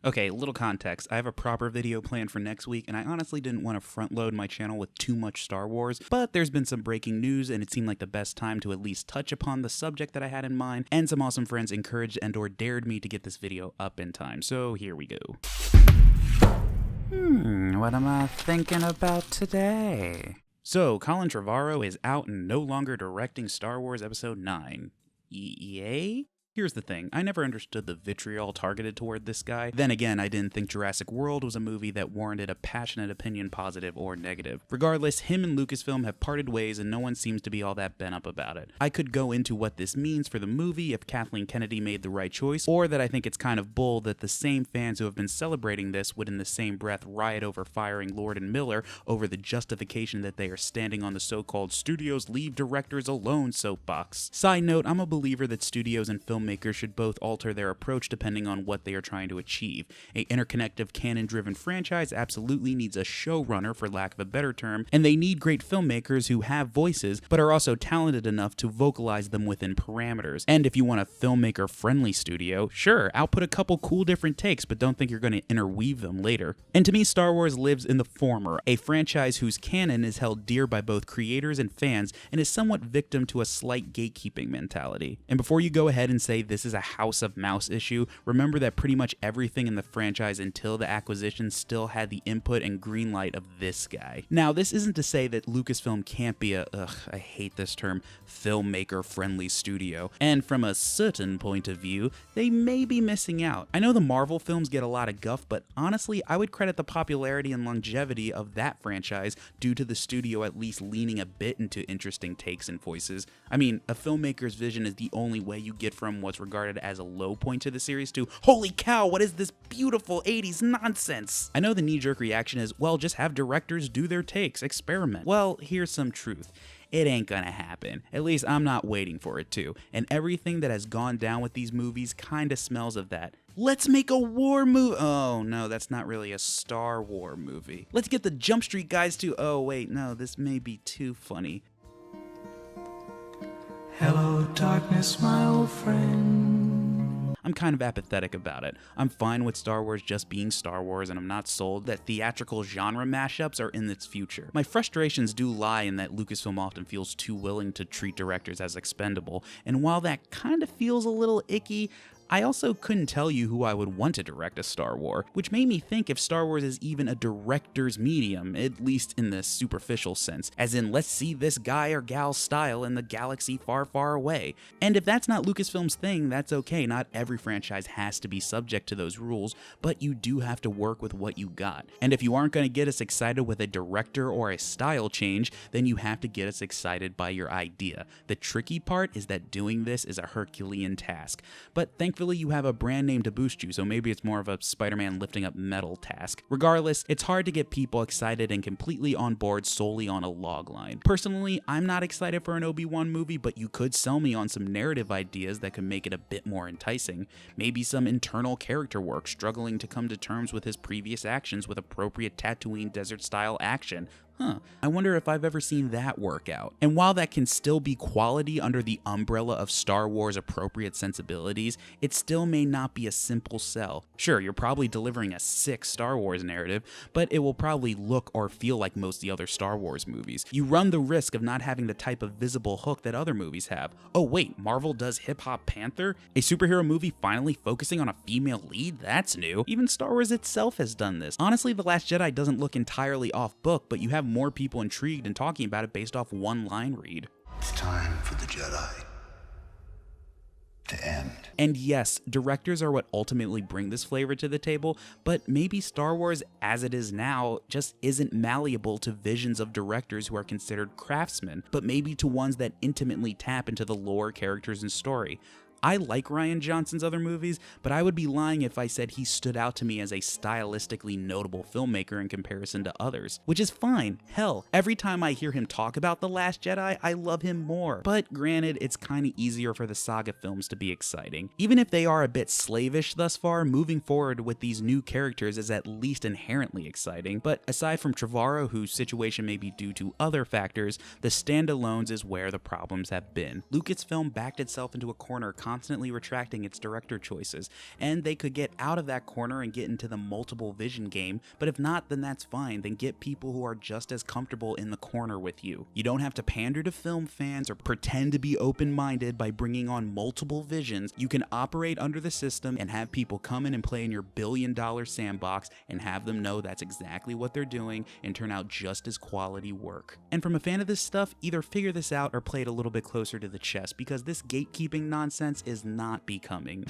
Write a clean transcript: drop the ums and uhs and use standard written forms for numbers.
Okay, little context. I have a proper video planned for next week, and I honestly didn't want to front load my channel with too much Star Wars, but there's been some breaking news, and it seemed like the best time to at least touch upon the subject that I had in mind, and some awesome friends encouraged and or dared me to get this video up in time, so here we go. What am I thinking about today? So, Colin Trevorrow is out and no longer directing Star Wars Episode 9. Yay? Here's the thing, I never understood the vitriol targeted toward this guy. Then again, I didn't think Jurassic World was a movie that warranted a passionate opinion, positive or negative. Regardless, him and Lucasfilm have parted ways and no one seems to be all that bent up about it. I could go into what this means for the movie if Kathleen Kennedy made the right choice, or that I think it's kind of bull that the same fans who have been celebrating this would in the same breath riot over firing Lord and Miller over the justification that they are standing on the so-called studios leave directors alone soapbox. Side note, I'm a believer that studios and filmmakers should both alter their approach depending on what they are trying to achieve. A interconnective canon-driven franchise absolutely needs a showrunner, for lack of a better term, and they need great filmmakers who have voices, but are also talented enough to vocalize them within parameters. And if you want a filmmaker-friendly studio, sure, output a couple cool different takes, but don't think you're going to interweave them later. And to me, Star Wars lives in the former, a franchise whose canon is held dear by both creators and fans, and is somewhat victim to a slight gatekeeping mentality. And before you go ahead and say this is a House of Mouse issue, remember that pretty much everything in the franchise until the acquisition still had the input and green light of this guy. Now, this isn't to say that Lucasfilm can't be a, I hate this term, filmmaker-friendly studio, and from a certain point of view, they may be missing out. I know the Marvel films get a lot of guff, but honestly, I would credit the popularity and longevity of that franchise due to the studio at least leaning a bit into interesting takes and voices. I mean, a filmmaker's vision is the only way you get from what's regarded as a low point to the series to, holy cow, what is this beautiful 80s nonsense? I know the knee-jerk reaction is, well, just have directors do their takes, experiment. Well, here's some truth. It ain't gonna happen. At least I'm not waiting for it to. And everything that has gone down with these movies kinda smells of that. Let's make a war movie. Oh no, that's not really a Star Wars movie. Let's get the Jump Street guys to, oh wait, no, this may be too funny. Hello, darkness, my old friend. I'm kind of apathetic about it. I'm fine with Star Wars just being Star Wars, and I'm not sold that theatrical genre mashups are in its future. My frustrations do lie in that Lucasfilm often feels too willing to treat directors as expendable, and while that kind of feels a little icky, I also couldn't tell you who I would want to direct a Star Wars, which made me think if Star Wars is even a director's medium, at least in the superficial sense, as in let's see this guy or gal's style in the galaxy far, far away. And if that's not Lucasfilm's thing, that's okay. Not every franchise has to be subject to those rules, but you do have to work with what you got. And if you aren't going to get us excited with a director or a style change, then you have to get us excited by your idea. The tricky part is that doing this is a Herculean task, but thankfully you have a brand name to boost you, so maybe it's more of a Spider-Man lifting up metal task. Regardless, it's hard to get people excited and completely on board solely on a log line. Personally, I'm not excited for an Obi-Wan movie, but you could sell me on some narrative ideas that could make it a bit more enticing. Maybe some internal character work, struggling to come to terms with his previous actions with appropriate Tatooine desert-style action. I wonder if I've ever seen that work out. And while that can still be quality under the umbrella of Star Wars appropriate sensibilities, it still may not be a simple sell. Sure, you're probably delivering a sick Star Wars narrative, but it will probably look or feel like most of the other Star Wars movies. You run the risk of not having the type of visible hook that other movies have. Oh wait, Marvel does Hip Hop Panther? A superhero movie finally focusing on a female lead? That's new. Even Star Wars itself has done this. Honestly, The Last Jedi doesn't look entirely off book, but you have more people intrigued and talking about it based off one line read. It's time for the Jedi to end. And yes, directors are what ultimately bring this flavor to the table, but maybe Star Wars as it is now just isn't malleable to visions of directors who are considered craftsmen, but maybe to ones that intimately tap into the lore, characters, and story. I like Rian Johnson's other movies, but I would be lying if I said he stood out to me as a stylistically notable filmmaker in comparison to others, which is fine. Hell, every time I hear him talk about The Last Jedi, I love him more. But granted, it's kinda easier for the saga films to be exciting. Even if they are a bit slavish thus far, moving forward with these new characters is at least inherently exciting. But aside from Trevorrow, whose situation may be due to other factors, the standalones is where the problems have been. Lucasfilm backed itself into a corner constantly retracting its director choices, and they could get out of that corner and get into the multiple vision game, but if not, then that's fine. Then get people who are just as comfortable in the corner with you. You don't have to pander to film fans or pretend to be open-minded by bringing on multiple visions. You can operate under the system and have people come in and play in your billion-dollar sandbox and have them know that's exactly what they're doing and turn out just as quality work. And from a fan of this stuff, either figure this out or play it a little bit closer to the chest, because this gatekeeping nonsense is not becoming.